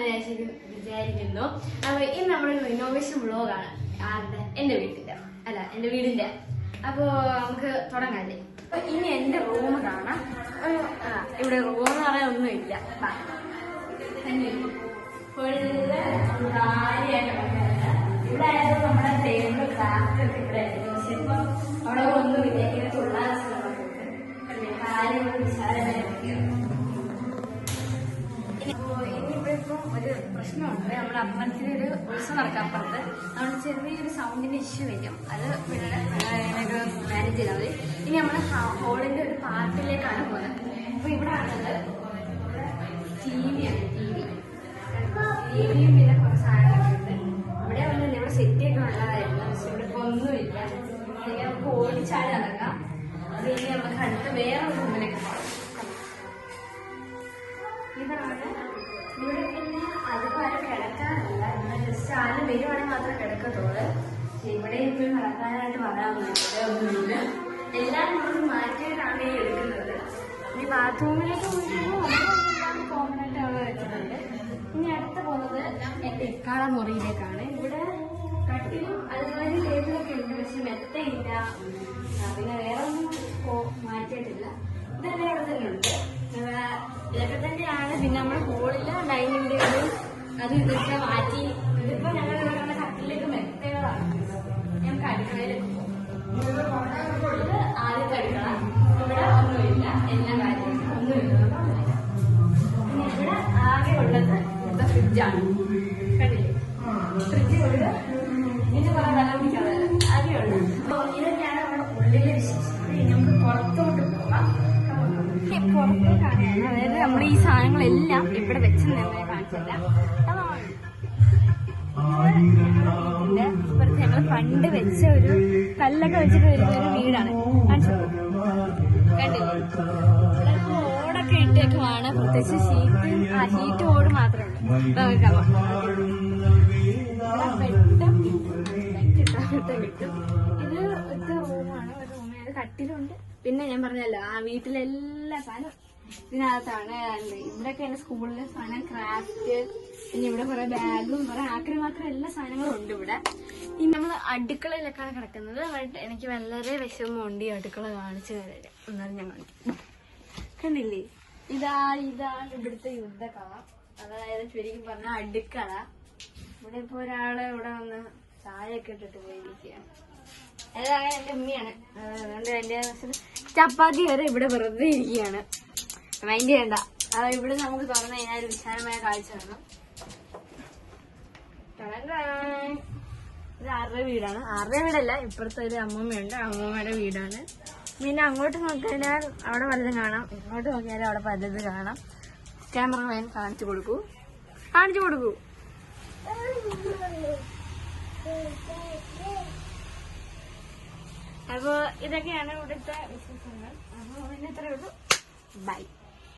വിചാരിക്കുന്നു. അപ്പൊ ഇന്ന് നമ്മളൊരു ഇന്നോവേഷൻ വ്ലോഗാണ്. എന്റെ വീടിന്റെ. അപ്പൊ നമുക്ക് തുടങ്ങാല്ലേ. അപ്പൊ ഇനി എന്റെ റൂം കാണാം. ഇവിടെ റൂം എന്ന് പറയാൻ ഒന്നുമില്ല. ഇവിടെ ആയാലും നമ്മുടെ ടേബിൾ ക്രാഫ്റ്റ് ഒക്കെ ഇവിടെ ആയിരുന്നു. പക്ഷെ ഇപ്പൊ അവിടെ ഒന്നുമില്ല. ഇങ്ങനെ തുള്ളാൻ കാര്യങ്ങൾ വിശാലമായിരിക്കും. ഇനിയിപ്പം ഒരു പ്രശ്നമുണ്ട്. നമ്മുടെ അമ്പലത്തിൽ ഒരു ഉത്സവം നടക്കാം. അപ്പുറത്ത് അവിടെ ചെറിയൊരു സൗണ്ടിന്റെ ഇഷ്യൂ വരും. അത് പിള്ളേരെ മാനേജ് ചെയ്താൽ മതി. ഇനി നമ്മൾ ഹോളിന്റെ ഒരു പാർട്ടിലേക്കാണ് പോകുന്നത്. അപ്പൊ ഇവിടെ ആണത് ടിവിയാണ്. ടിവിയും പിന്നെ കുറച്ച് സാധനങ്ങളൊക്കെ ഉണ്ട്. ഇവിടെ വന്നില്ല. ഇവിടെ സെറ്റിയൊക്കെ ഉള്ളതായിരുന്നു. പക്ഷെ ഇവിടെ ഇപ്പൊ ഒന്നുമില്ല. നമുക്ക് ഓടിച്ചാടി നടക്കാം. അത് ഇനി നമുക്ക് അടുത്ത് വേറെ ഒരു റൂമിലേക്ക് പോകാം. ഇതാണ് ഇവിടെ. പിന്നെ അതിപ്പോ ആരും കിടക്കാറില്ല. ഇവിടെ ജസ്റ്റ് ആരും വരുവാണെങ്കിൽ മാത്രമേ കിടക്കത്തുള്ളൂ. ഇവിടെ ഇപ്പോഴും കിടക്കാനായിട്ട് ഒന്നുമില്ല. എല്ലാം നമ്മൾ മാറ്റിയിട്ടാണ് ഈ എടുക്കുന്നത്. ഈ ബാത്റൂമിലേക്ക് പോയിട്ടുമ്പോൾ കോമൺ ആയിട്ട് അവിടെ വെച്ചിട്ടുണ്ട്. ഇനി അടുത്ത് പോകുന്നത് എന്റെ ഇക്കാള മുറിയിലേക്കാണ്. ഇവിടെ കട്ടിലും അതുപോലെ ടേബിളൊക്കെ ഉണ്ട്. പക്ഷെ മെത്തയില്ല. പിന്നെ വേറെ ഒന്നും മാറ്റിയിട്ടില്ല. ഇതെല്ലാം ഇവിടെ തന്നെ ഉണ്ട്. ഇതൊക്കെ തന്നെയാണ്. പിന്നെ നമ്മുടെ ഹോളില് ഡൈനിങ് ടേബിൾ അത് ഇതൊക്കെ മാറ്റി. ഇതിപ്പോ ഞങ്ങൾ ഇവിടെ കട്ടിലേക്ക് മെത്തകളാണ്. ഞങ്ങൾക്ക് അടുക്കളയിലേക്ക് പോകും. ഇത് ആദ്യത്തെ അടുക്കള. ഇവിടെ ഒന്നുമില്ല. എല്ലാ കാര്യങ്ങളും ഒന്നുമില്ല. പിന്നെ ഇവിടെ ആകെ ഉള്ളത് ഇവിടുത്തെ ഫ്രിഡ്ജാണ്. കണ്ടില്ലേ? ഫ്രിഡ്ജ് കൊണ്ട് ഇതിന് കുറെ വെള്ളം കുടിക്കാതെ ആകെ ഉള്ളു. അപ്പൊ ഇതൊക്കെയാണ് നമ്മുടെ ഉള്ളിലെ വിശേഷം. നമുക്ക് പുറത്തോട്ട് പോകാം. പുറത്തേക്കാണ്. അതായത് നമ്മൾ ഈ സാധനങ്ങളെല്ലാം ഇവിടെ വെച്ച് തന്നെ കാണിച്ചില്ല. ഇപ്പുറത്ത് ഞങ്ങൾ പണ്ട് വെച്ച ഒരു കല്ലൊക്കെ വെച്ചിട്ട് വരുന്ന ഒരു വീടാണ്. കാണിച്ചത് കണ്ടില്ലേ? ഇവിടെ ഓടൊക്കെ ഇട്ടേക്കുവാണ്. പ്രത്യേകിച്ച് ഷീറ്റ് ഓട് മാത്രമേ ഉള്ളൂ. കിട്ടും. ഇത് ഒറ്റ റൂമാണ്. ഒരു റൂമിൽ കട്ടിലുണ്ട്. പിന്നെ ഞാൻ പറഞ്ഞല്ലോ ആ വീട്ടിലെല്ലാ സാധനം ഇതിനകത്താണ്. ഇവിടെയൊക്കെയാണ് സ്കൂളിലെ സാധനം, ക്രാഫ്റ്റ്. പിന്നെ ഇവിടെ കുറെ ബാഗും കുറെ ആക്രി മാത്രം എല്ലാ സാധനങ്ങളും ഉണ്ട് ഇവിടെ. ഇനി നമ്മൾ അടുക്കളയിലൊക്കെയാണ് കിടക്കുന്നത്. എനിക്ക് വളരെ വിഷമമുണ്ട് ഈ അടുക്കള കാണിച്ചു തരാം. എന്നാലും ഞാൻ കാണിക്കും. കണ്ടില്ലേ? ഇതാണ് ഇവിടുത്തെ യുദ്ധക്കള. അതായത് ശരിക്കും പറഞ്ഞ അടുക്കള. ഇവിടെ ഇപ്പൊ ഒരാള് ഇവിടെ വന്ന് ചായയൊക്കെ ഇട്ടിട്ട് പോയിരിക്കുകയാണ്. അതാണ് എന്റെ ഉമ്മയാണ്. അതുകൊണ്ട് എന്റെ ചപ്പാത്തി വരെ ഇവിടെ വെറുതെ ഇരിക്കുകയാണ്. മൈൻഡ് ചെയ്യണ്ട. അത് ഇവിടെ നമുക്ക് തുറന്നു കഴിഞ്ഞാൽ ഒരു വിശാലമായ കാഴ്ച കാണാം. ഇത് ആരുടെ വീടാണ്? ആരുടെ വീടല്ല, ഇപ്പുറത്തെ ഒരു അമ്മൂമ്മയുണ്ട്. അമ്മൂമ്മയുടെ വീടാണ്. പിന്നെ അങ്ങോട്ട് നോക്കിക്കഴിഞ്ഞാൽ അവിടെ പലതും കാണാം. ഇങ്ങോട്ട് നോക്കിയാലും അവിടെ പലത് കാണാം. ക്യാമറമാൻ കാണിച്ചു കൊടുക്കൂ. അപ്പൊ ഇതൊക്കെയാണ് ഇവിടുത്തെ വിശേഷങ്ങൾ. അപ്പൊ ഇന്നത്രേ ഉള്ളൂ. ബൈ.